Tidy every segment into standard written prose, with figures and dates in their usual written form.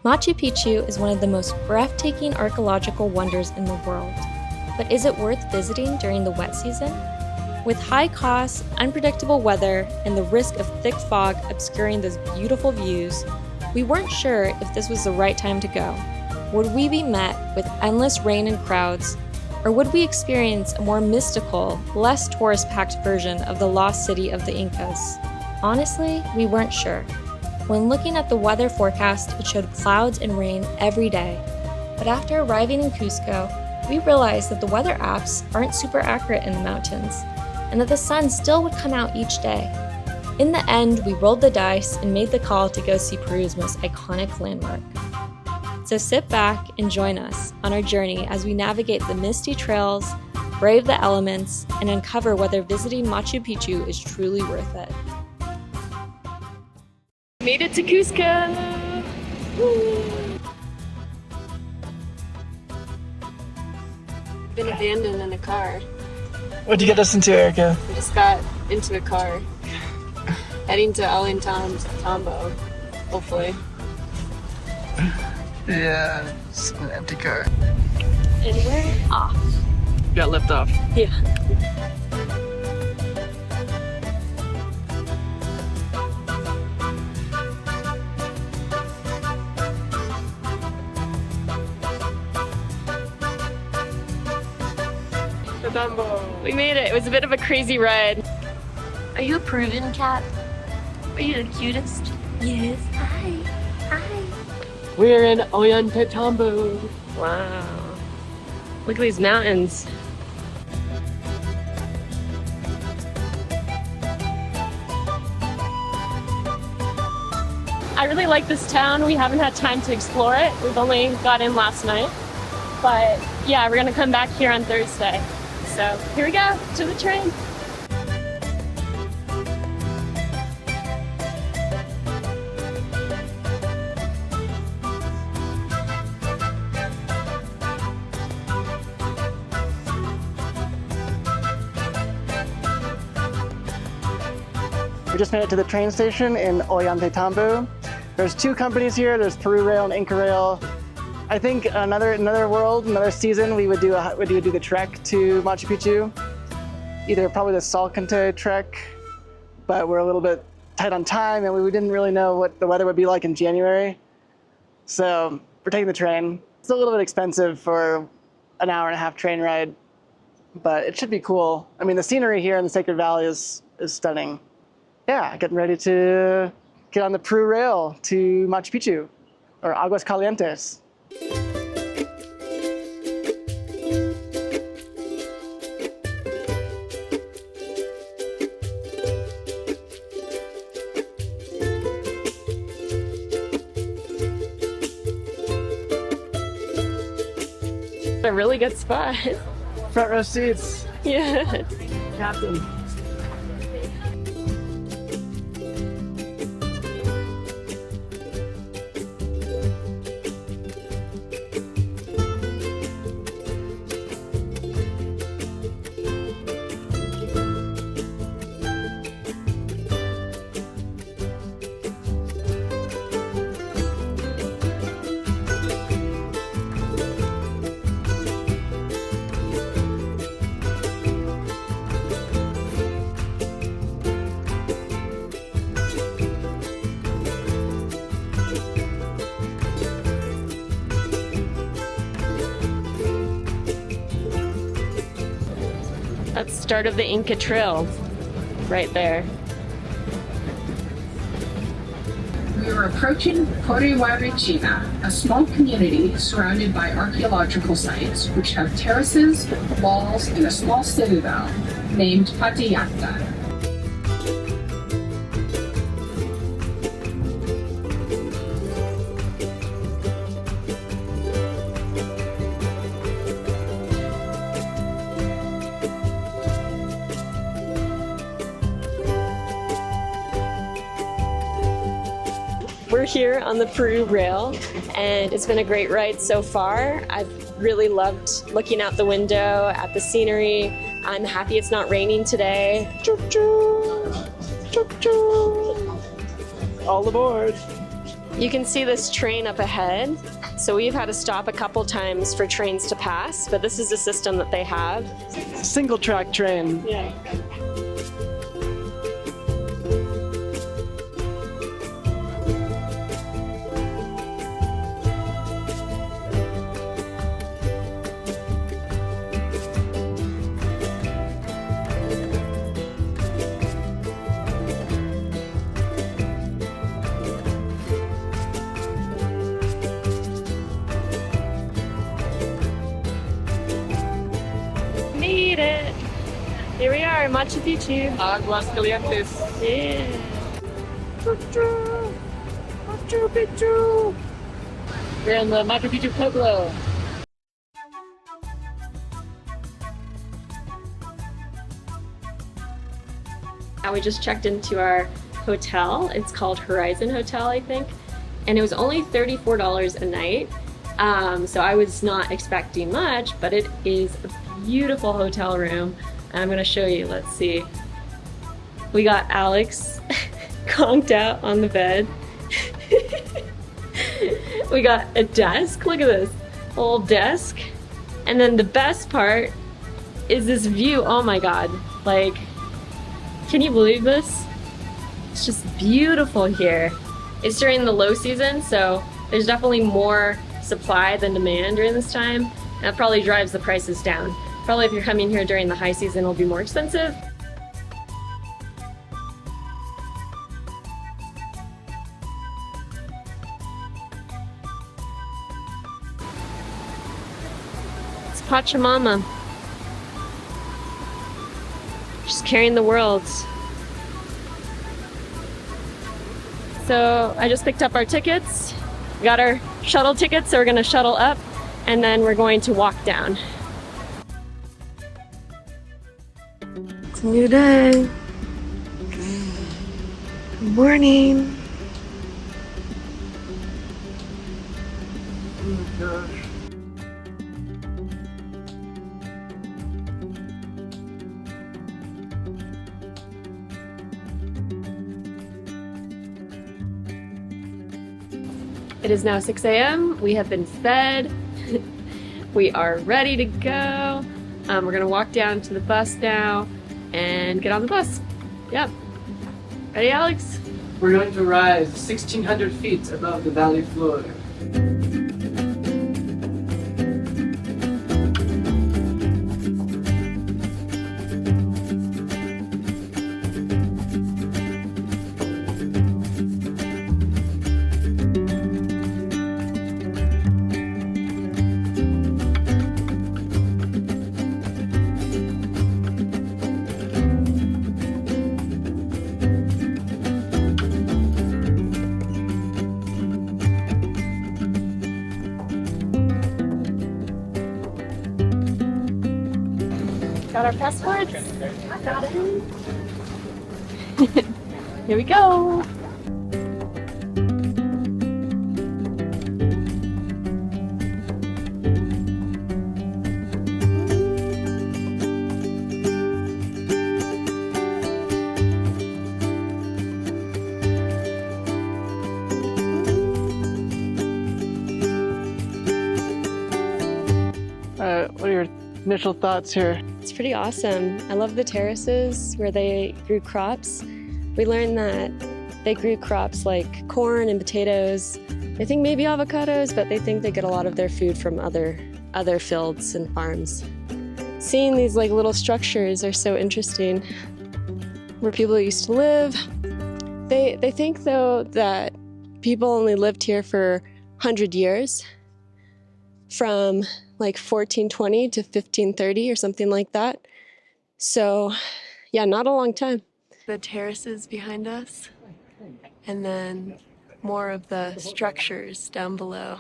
Machu Picchu is one of the most breathtaking archaeological wonders in the world. But is it worth visiting during the wet season? With high costs, unpredictable weather, and the risk of thick fog obscuring those beautiful views, we weren't sure if this was the right time to go. Would we be met with endless rain and crowds, or would we experience a more mystical, less tourist-packed version of the lost city of the Incas? Honestly, we weren't sure. When looking at the weather forecast, it showed clouds and rain every day. But after arriving in Cusco, we realized that the weather apps aren't super accurate in the mountains, and that the sun still would come out each day. In the end, we rolled the dice and made the call to go see Peru's most iconic landmark. So sit back and join us on our journey as we navigate the misty trails, brave the elements, and uncover whether visiting Machu Picchu is truly worth it. Made it to Cusco! Woo. Been abandoned in a car. What'd you get us into, Erica? We just got into a car. Heading to Tambo, hopefully. Yeah, it's an empty car. And we're off. Got left off. Yeah. We made it. It was a bit of a crazy ride. Are you a Peruvian cat? Are you the cutest? Yes. Hi. Hi. We're in Hauyna. Wow. Look at these mountains. I really like this town. We haven't had time to explore it. We've only got in last night. But yeah, we're gonna come back here on Thursday. So here we go, to the train. We just made it to the train station in Ollantaytambo. There's two companies here. There's PeruRail and Inca Rail. I think another season we would do the trek to Machu Picchu. Either probably the Salcante trek, but we're a little bit tight on time and we didn't really know what the weather would be like in January. So we're taking the train. It's a little bit expensive for an hour-and-a-half train ride, but it should be cool. I mean, the scenery here in the Sacred Valley is stunning. Yeah, getting ready to get on the PeruRail to Machu Picchu, or Aguas Calientes. A really good spot. Front row seats. Yeah. Captain. That's the start of the Inca Trail, right there. We are approaching Corihuarrichina, a small community surrounded by archaeological sites which have terraces, walls, and a small citadel named Patillacta. We're here on the PeruRail, and it's been a great ride so far. I've really loved looking out the window at the scenery. I'm happy it's not raining today. Choo-choo. All aboard. You can see this train up ahead. So we've had to stop a couple times for trains to pass, but this is the system that they have. Single track train. Yeah. Made it! Here we are, Machu Picchu. Aguas Calientes. Yeah. Machu Picchu. We're in the Machu Picchu Pueblo. Now we just checked into our hotel. It's called Horizon Hotel, I think. And it was only $34 a night. So I was not expecting much, but it is a beautiful hotel room. And I'm gonna show you, let's see. We got Alex conked out on the bed. We got a desk, look at this, a little desk. And then the best part is this view, oh my God. Like, can you believe this? It's just beautiful here. It's during the low season, so there's definitely more supply than demand during this time. And that probably drives the prices down. Probably if you're coming here during the high season, it'll be more expensive. It's Pachamama. She's carrying the world. So I just picked up our tickets. We got our shuttle tickets, so we're gonna shuttle up and then we're going to walk down. It's a new day. Good morning. It is now 6 a.m. We have been fed. We are ready to go. We're gonna walk down to the bus now and get on the bus. Yep. Ready, Alex? We're going to rise 1,600 feet above the valley floor. Got our passports. Got it. Here we go. What are your initial thoughts here? It's pretty awesome. I love the terraces where they grew crops. We learned that they grew crops like corn and potatoes. They think maybe avocados, but they think they get a lot of their food from other fields and farms. Seeing these like little structures are so interesting where people used to live. They think though that people only lived here for 100 years, from like 1420 to 1530 or something like that. So yeah, not a long time. The terraces behind us, and then more of the structures down below.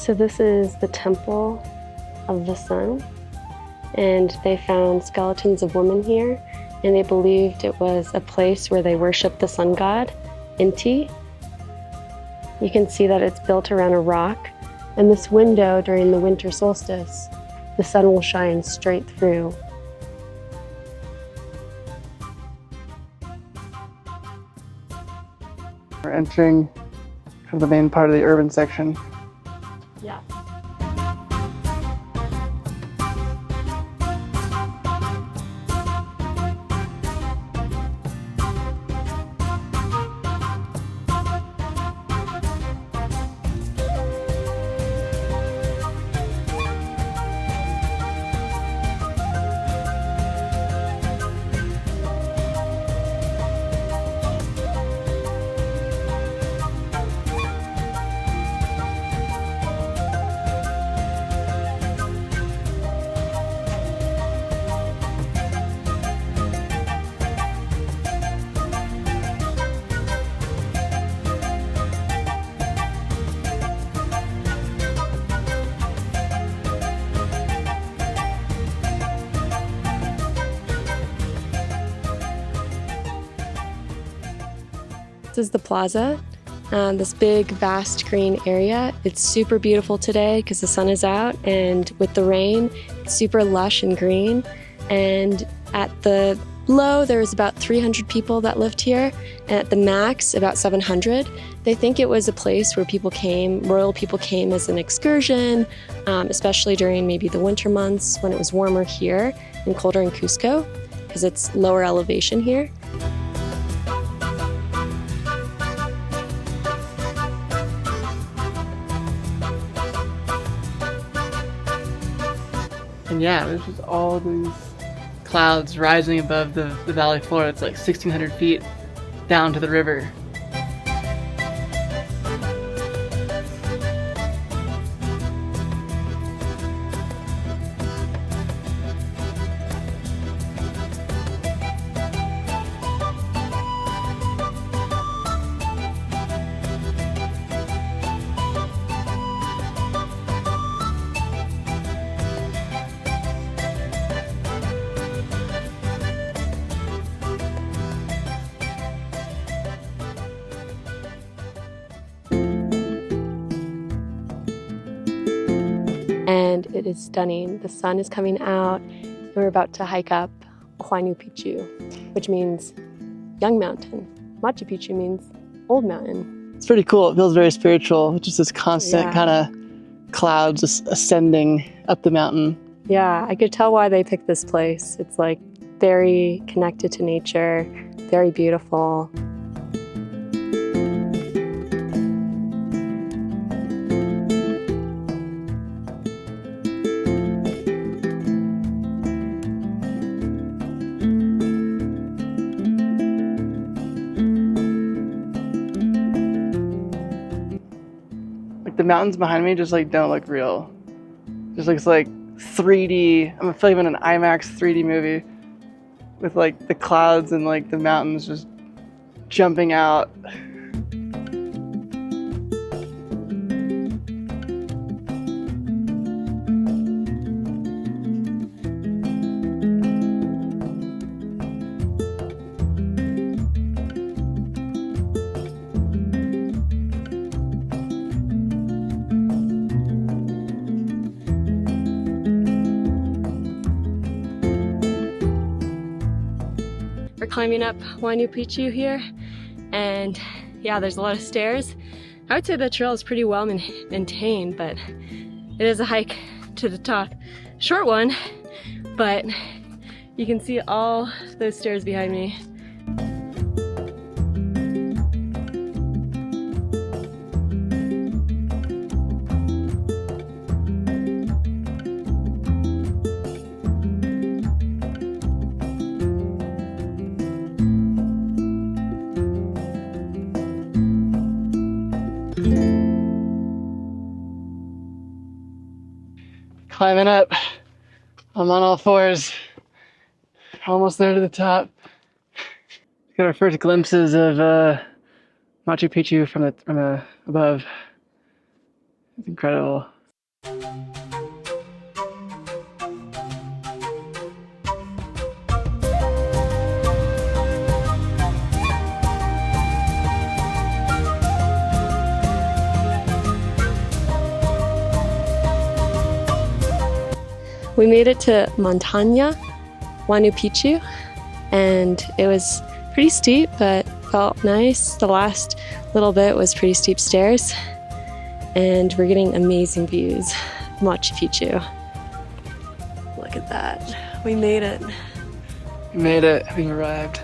So this is the Temple of the Sun, and they found skeletons of women here, and they believed it was a place where they worshiped the sun god, Inti. You can see that it's built around a rock, and this window during the winter solstice, the sun will shine straight through. We're entering kind of the main part of the urban section. Yeah. This is the plaza, this big, vast green area. It's super beautiful today because the sun is out, and with the rain, it's super lush and green. And at the low, there was about 300 people that lived here, and at the max, about 700. They think it was a place where people came, royal people came as an excursion, especially during maybe the winter months when it was warmer here and colder in Cusco, because it's lower elevation here. And yeah, there's just all these clouds rising above the valley floor. It's like 1,600 feet down to the river. And it is stunning. The sun is coming out, and we're about to hike up Hauyna Picchu, which means young mountain. Machu Picchu means old mountain. It's pretty cool. It feels very spiritual, just this constant Yeah. kind of clouds just ascending up the mountain. Yeah, I could tell why they picked this place. It's like very connected to nature, very beautiful. Like the mountains behind me just like don't look real. Just looks like 3D. I'm feeling I'm in an IMAX 3D movie with like the clouds and like the mountains just jumping out. We're climbing up Hauyna Picchu here, and yeah, there's a lot of stairs. I would say the trail is pretty well maintained, but it is a hike to the top. Short one, but you can see all those stairs behind me. Climbing up. I'm on all fours. Almost there to the top. Got our first glimpses of Machu Picchu from above. It's incredible. We made it to Montaña, Hauyna Picchu, and it was pretty steep, but felt nice. The last little bit was pretty steep stairs, and we're getting amazing views. Machu Picchu. Look at that. We made it. We made it. We arrived.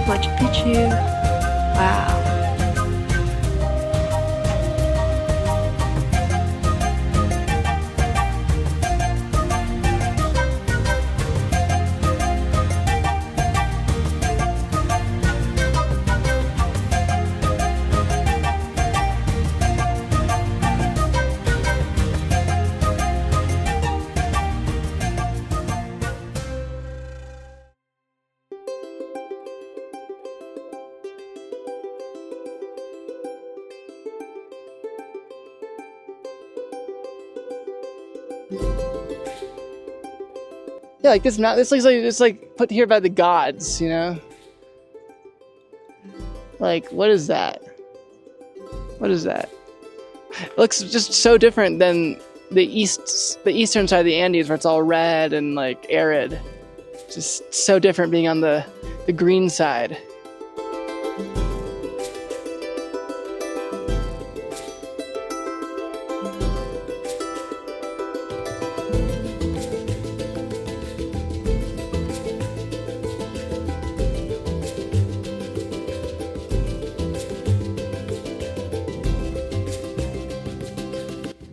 Machu Picchu. Wow. Yeah, like this mountain. This looks like it's like put here by the gods, you know. Like, what is that? What is that? It looks just so different than the eastern side of the Andes, where it's all red and like arid. Just so different being on the green side.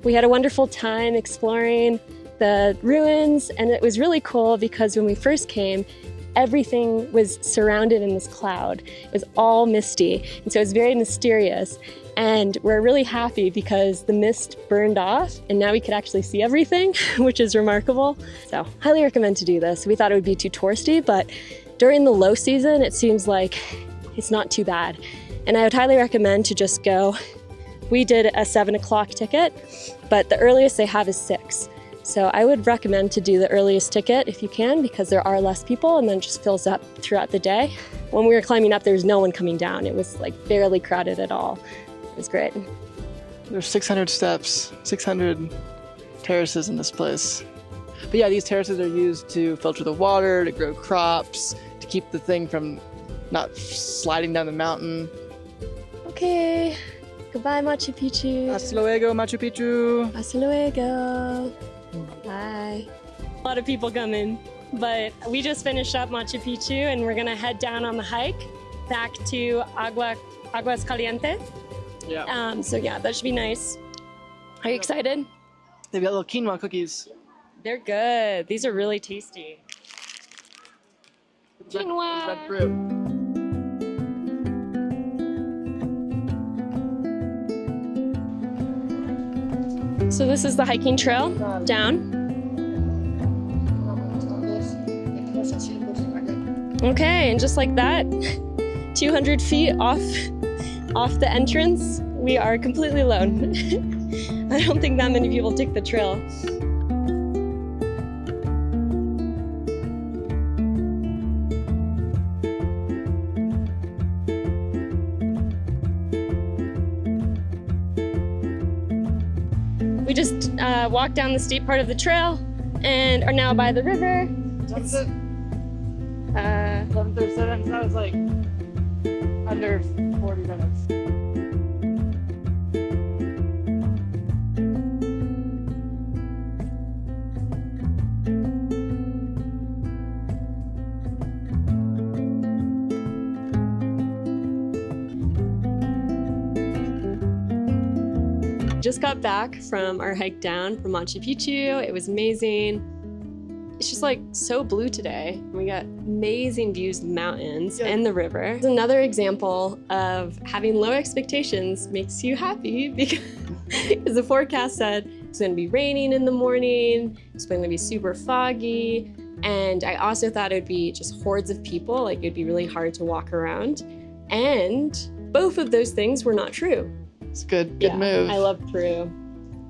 We had a wonderful time exploring the ruins, and it was really cool because when we first came, everything was surrounded in this cloud. It was all misty, and so it was very mysterious. And we're really happy because the mist burned off, and now we could actually see everything, which is remarkable. So, highly recommend to do this. We thought it would be too touristy, but during the low season, it seems like it's not too bad. And I would highly recommend to just go. We did a 7 o'clock ticket, but the earliest they have is 6. So I would recommend to do the earliest ticket if you can, because there are less people and then it just fills up throughout the day. When we were climbing up, there was no one coming down. It was like barely crowded at all. It was great. There's 600 steps, 600 terraces in this place. But yeah, these terraces are used to filter the water, to grow crops, to keep the thing from not sliding down the mountain. Okay. Goodbye, Machu Picchu. Hasta luego, Machu Picchu. Hasta luego. Bye. A lot of people coming, but we just finished up Machu Picchu and we're gonna head down on the hike back to Aguas Calientes. Yeah. So yeah, that should be nice. Are you excited? They've got little quinoa cookies. They're good. These are really tasty. Quinoa. Red fruit. So this is the hiking trail down. Okay, and just like that, 200 feet off the entrance, we are completely alone. I don't think that many people take the trail. We just walked down the steep part of the trail and are now by the river. It's 11:37, so that was like under 40 minutes. Just got back from our hike down from Machu Picchu. It was amazing. It's just like so blue today. We got amazing views of the mountains and the river. It's another example of having low expectations makes you happy because the forecast said it's going to be raining in the morning, it's going to be super foggy, and I also thought it would be just hordes of people, like it'd be really hard to walk around. And both of those things were not true. It's good move. I love Peru.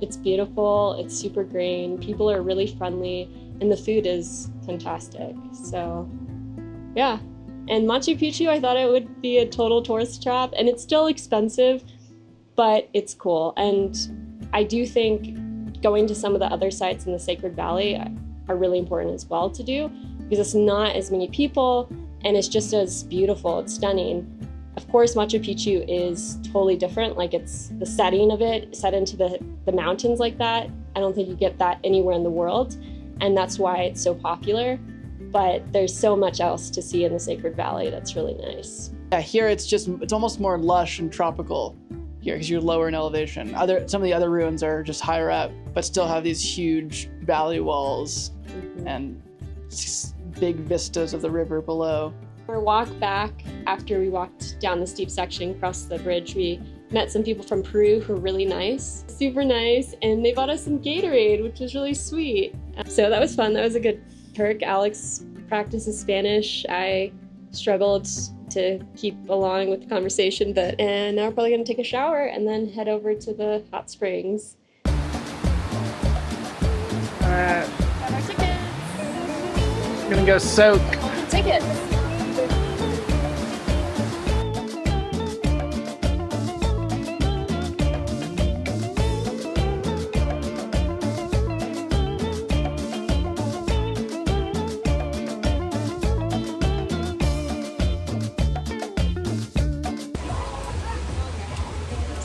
It's beautiful, it's super green, people are really friendly, and the food is fantastic. So yeah, and Machu Picchu, I thought it would be a total tourist trap, and it's still expensive, but it's cool. And I do think going to some of the other sites in the Sacred Valley are really important as well to do, because it's not as many people and it's just as beautiful, it's stunning. Of course, Machu Picchu is totally different, like it's the setting of it, set into the mountains like that. I don't think you get that anywhere in the world, and that's why it's so popular. But there's so much else to see in the Sacred Valley that's really nice. Yeah, here it's almost more lush and tropical here because you're lower in elevation. Some of the other ruins are just higher up, but still have these huge valley walls and big vistas of the river below. Our walk back, after we walked down the steep section across the bridge, we met some people from Peru who were really nice, super nice, and they bought us some Gatorade, which was really sweet. So that was fun. That was a good perk. Alex practices Spanish. I struggled to keep along with the conversation, and now we're probably gonna take a shower and then head over to the hot springs. Alright. Got our tickets. I'm gonna go soak. Tickets.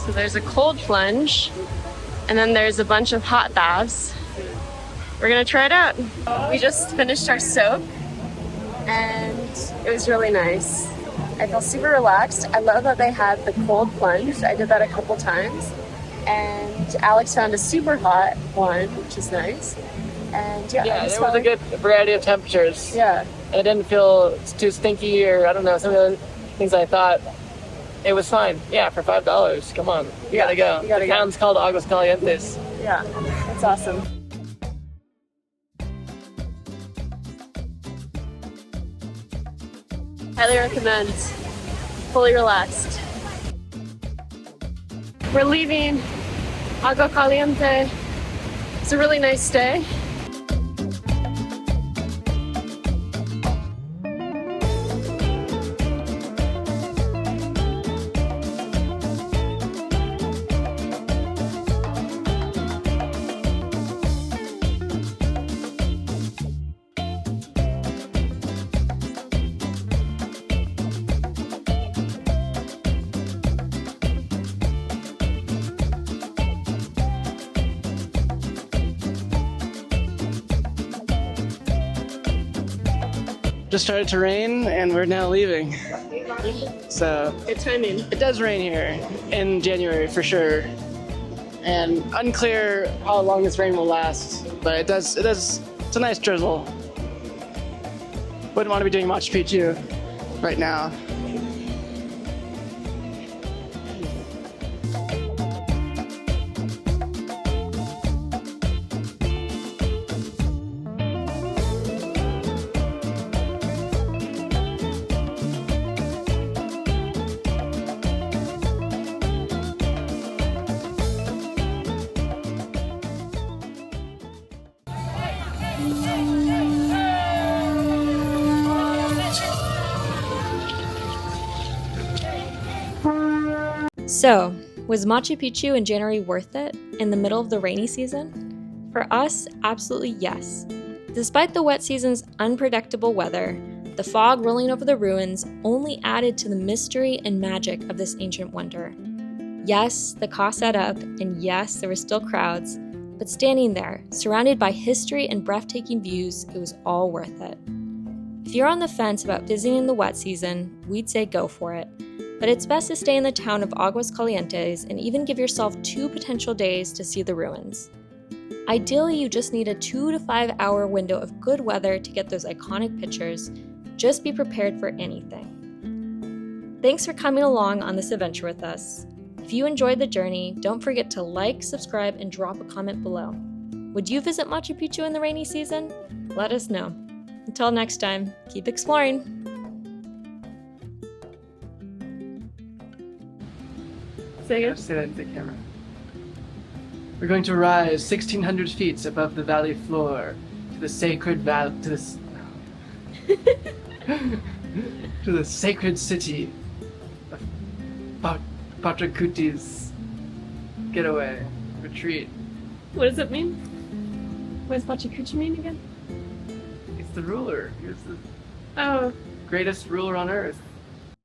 So there's a cold plunge, and then there's a bunch of hot baths. We're gonna try it out. We just finished our soak, and it was really nice. I felt super relaxed. I love that they had the cold plunge. I did that a couple times, and Alex found a super hot one, which is nice. And yeah, there was a good variety of temperatures. Yeah. And it didn't feel too stinky, or I don't know, some of the things I thought. It was fine. Yeah, for $5. Come on. You gotta go. The town's called Aguas Calientes. Yeah, it's awesome. Highly recommend. Fully relaxed. We're leaving Agua Caliente. It's a really nice day. Just started to rain and we're now leaving. So Good timing. it does rain here in January for sure. And unclear how long this rain will last, but it's a nice drizzle. Wouldn't want to be doing Machu Picchu right now. So, was Machu Picchu in January worth it in the middle of the rainy season? For us, absolutely yes. Despite the wet season's unpredictable weather, the fog rolling over the ruins only added to the mystery and magic of this ancient wonder. Yes, the cost added up, and yes, there were still crowds, but standing there, surrounded by history and breathtaking views, it was all worth it. If you're on the fence about visiting the wet season, we'd say go for it. but it's best to stay in the town of Aguas Calientes and even give yourself 2 potential days to see the ruins. Ideally, you just need a 2 to 5 hour window of good weather to get those iconic pictures. Just be prepared for anything. Thanks for coming along on this adventure with us. If you enjoyed the journey, don't forget to like, subscribe, and drop a comment below. Would you visit Machu Picchu in the rainy season? Let us know. Until next time, keep exploring! Say it. Say that into the camera. We're going to rise 1,600 feet above the valley floor to the sacred to the sacred city of Patracuti's getaway retreat. What does it mean? What does Machu Picchu mean again? It's the ruler. He's the Oh, greatest ruler on earth.